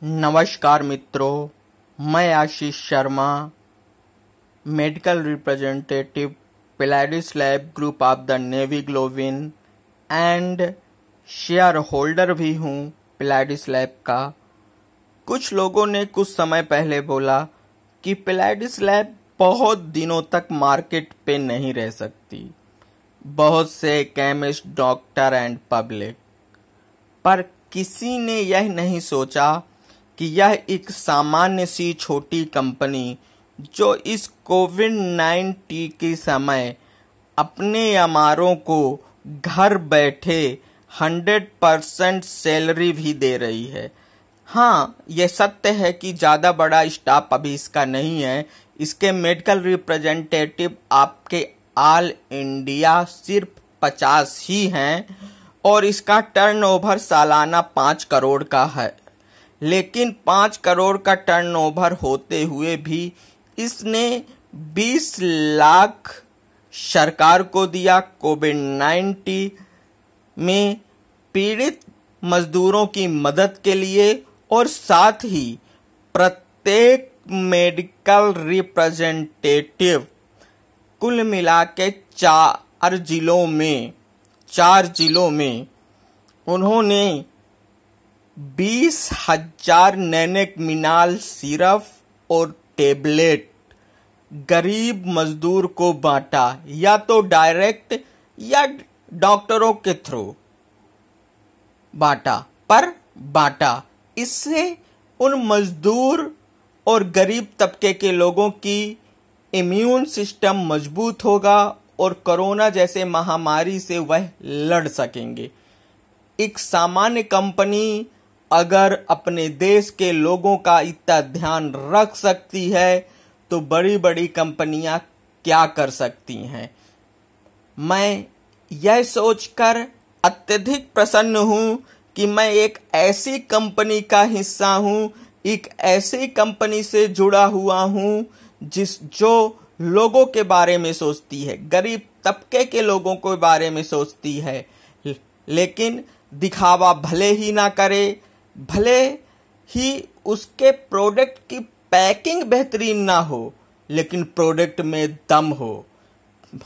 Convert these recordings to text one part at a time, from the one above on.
नमस्कार मित्रों, मैं आशीष शर्मा, मेडिकल रिप्रेजेंटेटिव पिलाइडिस लैब ग्रुप ऑफ द नेवी ग्लोबिन एंड शेयर होल्डर भी हूँ पिलाइडिस लैब का। कुछ लोगों ने कुछ समय पहले बोला कि पिलाइडिस लैब बहुत दिनों तक मार्केट पे नहीं रह सकती, बहुत से केमिस्ट, डॉक्टर एंड पब्लिक, पर किसी ने यह नहीं सोचा कि यह एक सामान्य सी छोटी कंपनी जो इस कोविड-19 के समय अपने अमारों को घर बैठे 100% सैलरी भी दे रही है। हाँ, यह सत्य है कि ज़्यादा बड़ा स्टाफ अभी इसका नहीं है। इसके मेडिकल रिप्रेजेंटेटिव आपके ऑल इंडिया सिर्फ 50 ही हैं और इसका टर्नओवर सालाना 5 करोड़ का है। लेकिन 5 करोड़ का टर्नओवर होते हुए भी इसने 20 लाख सरकार को दिया कोविड-19 में पीड़ित मजदूरों की मदद के लिए, और साथ ही प्रत्येक मेडिकल रिप्रेजेंटेटिव कुल मिला के 4 जिलों में उन्होंने 20,000 नैनेक्मिनाल सिरप और टेबलेट गरीब मजदूर को बांटा, या तो डायरेक्ट या डॉक्टरों के थ्रू बांटा। इससे उन मजदूर और गरीब तबके के लोगों की इम्यून सिस्टम मजबूत होगा और कोरोना जैसे महामारी से वह लड़ सकेंगे। एक सामान्य कंपनी अगर अपने देश के लोगों का इतना ध्यान रख सकती है तो बड़ी बड़ी कंपनियां क्या कर सकती हैं। मैं यह सोचकर अत्यधिक प्रसन्न हूं कि मैं एक ऐसी कंपनी का हिस्सा हूं, एक ऐसी कंपनी से जुड़ा हुआ हूं जो लोगों के बारे में सोचती है, गरीब तबके के लोगों के बारे में सोचती है, लेकिन दिखावा भले ही ना करे, भले ही उसके प्रोडक्ट की पैकिंग बेहतरीन ना हो, लेकिन प्रोडक्ट में दम हो।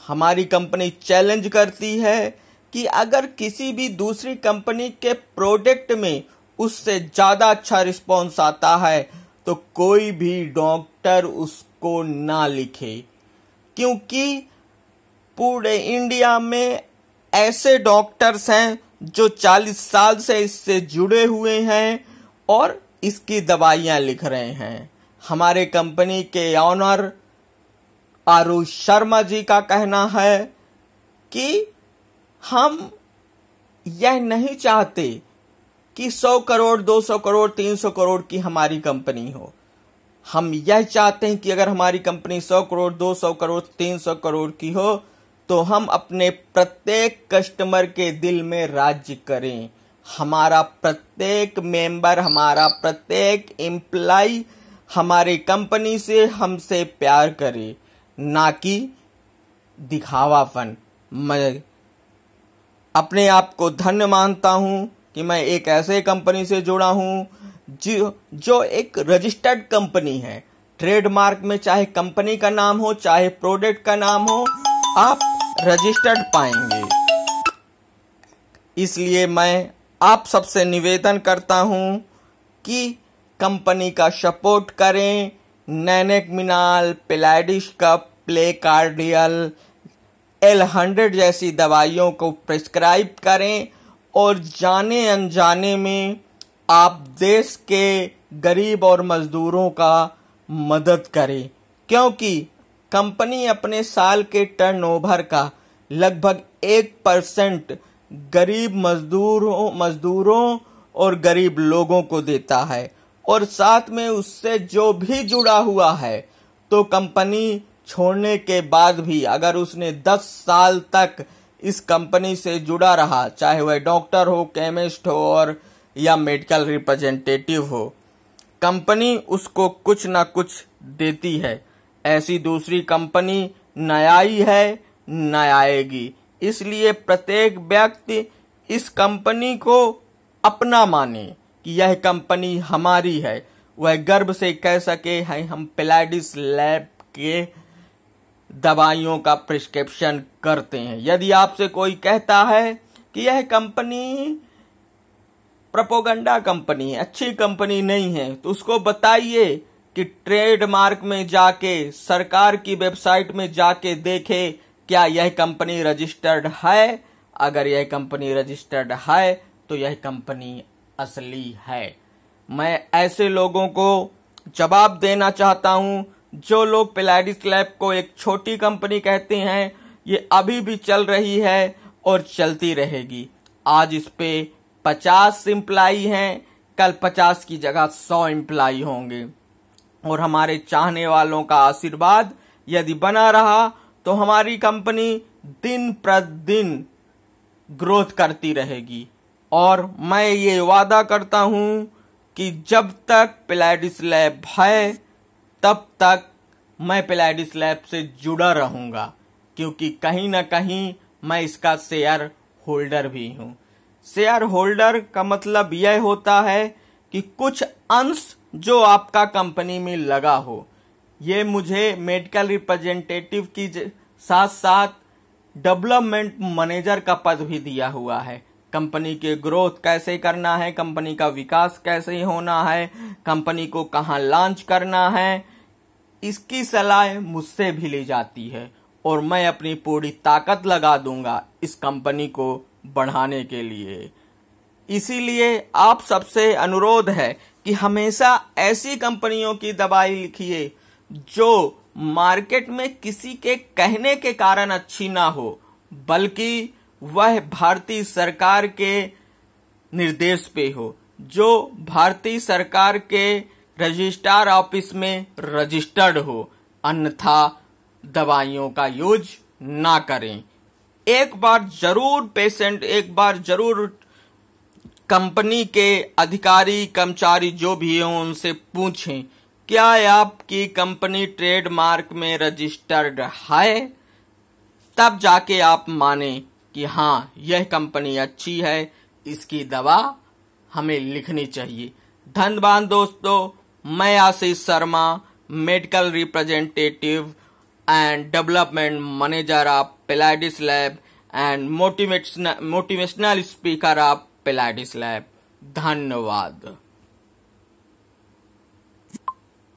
हमारी कंपनी चैलेंज करती है कि अगर किसी भी दूसरी कंपनी के प्रोडक्ट में उससे ज़्यादा अच्छा रिस्पॉन्स आता है तो कोई भी डॉक्टर उसको ना लिखे, क्योंकि पूरे इंडिया में ऐसे डॉक्टर्स हैं जो 40 साल से इससे जुड़े हुए हैं और इसकी दवाइयां लिख रहे हैं। हमारे कंपनी के ऑनर आरुष शर्मा जी का कहना है कि हम यह नहीं चाहते कि 100 करोड़, 200 करोड़, 300 करोड़ की हमारी कंपनी हो। हम यह चाहते हैं कि अगर हमारी कंपनी 100 करोड़, 200 करोड़, 300 करोड़ की हो तो हम अपने प्रत्येक कस्टमर के दिल में राज्य करें। हमारा प्रत्येक मेंबर, हमारा प्रत्येक एम्प्लॉय हमारी कंपनी से हमसे प्यार करे, ना कि दिखावापन। मैं अपने आप को धन्य मानता हूं कि मैं एक ऐसे कंपनी से जुड़ा हूं जो एक रजिस्टर्ड कंपनी है। ट्रेडमार्क में चाहे कंपनी का नाम हो, चाहे प्रोडक्ट का नाम हो, आप रजिस्टर्ड पाएंगे। इसलिए मैं आप सबसे निवेदन करता हूं कि कंपनी का सपोर्ट करें। नैनेक्मिनाल, पिलाइडिस कप, प्लेकार्डियल, L100 जैसी दवाइयों को प्रिस्क्राइब करें और जाने अनजाने में आप देश के गरीब और मजदूरों का मदद करें, क्योंकि कंपनी अपने साल के टर्नओवर का लगभग 1% गरीब मजदूरों और गरीब लोगों को देता है, और साथ में उससे जो भी जुड़ा हुआ है, तो कंपनी छोड़ने के बाद भी अगर उसने 10 साल तक इस कंपनी से जुड़ा रहा, चाहे वह डॉक्टर हो, केमिस्ट हो और या मेडिकल रिप्रेजेंटेटिव हो, कंपनी उसको कुछ ना कुछ देती है। ऐसी दूसरी कंपनी न आई है, न आएगी। इसलिए प्रत्येक व्यक्ति इस कंपनी को अपना माने, कि यह कंपनी हमारी है, वह गर्व से कह सके हैं हम पिलाइडिस लैब के दवाइयों का प्रिस्क्रिप्शन करते हैं। यदि आपसे कोई कहता है कि यह कंपनी प्रोपेगेंडा कंपनी है, अच्छी कंपनी नहीं है, तो उसको बताइए कि ट्रेडमार्क में जाके, सरकार की वेबसाइट में जाके देखे क्या यह कंपनी रजिस्टर्ड है। अगर यह कंपनी रजिस्टर्ड है तो यह कंपनी असली है। मैं ऐसे लोगों को जवाब देना चाहता हूं जो लोग पिलाइडिस लैब को एक छोटी कंपनी कहते हैं। ये अभी भी चल रही है और चलती रहेगी। आज इस पे 50 एम्प्लाई हैं, कल 50 की जगह 100 एम्प्लाई होंगे। और हमारे चाहने वालों का आशीर्वाद यदि बना रहा तो हमारी कंपनी दिन प्रतिदिन ग्रोथ करती रहेगी। और मैं ये वादा करता हूं कि जब तक पिलाइडिस लैब है तब तक मैं पिलाइडिस लैब से जुड़ा रहूंगा, क्योंकि कहीं ना कहीं मैं इसका शेयर होल्डर भी हूं। शेयर होल्डर का मतलब यह होता है कि कुछ अंश जो आपका कंपनी में लगा हो, ये मुझे मेडिकल रिप्रेजेंटेटिव की साथ साथ डेवलपमेंट मैनेजर का पद भी दिया हुआ है। कंपनी के ग्रोथ कैसे करना है, कंपनी का विकास कैसे होना है, कंपनी को कहां लॉन्च करना है, इसकी सलाह मुझसे भी ली जाती है। और मैं अपनी पूरी ताकत लगा दूंगा इस कंपनी को बढ़ाने के लिए। इसीलिए आप सबसे अनुरोध है कि हमेशा ऐसी कंपनियों की दवाई लिखिए जो मार्केट में किसी के कहने के कारण अच्छी ना हो, बल्कि वह भारतीय सरकार के निर्देश पे हो, जो भारतीय सरकार के रजिस्ट्रार ऑफिस में रजिस्टर्ड हो, अन्यथा दवाइयों का यूज ना करें। एक बार जरूर कंपनी के अधिकारी कर्मचारी जो भी हों उनसे पूछें क्या आपकी कंपनी ट्रेडमार्क में रजिस्टर्ड है। तब जाके आप माने कि हाँ यह कंपनी अच्छी है, इसकी दवा हमें लिखनी चाहिए। धन्यवाद दोस्तों, मैं Ashish Sharma, medical representative and development manager of पिलाइडिस lab and motivational speaker of पिलाइडिस लैब। धन्यवाद।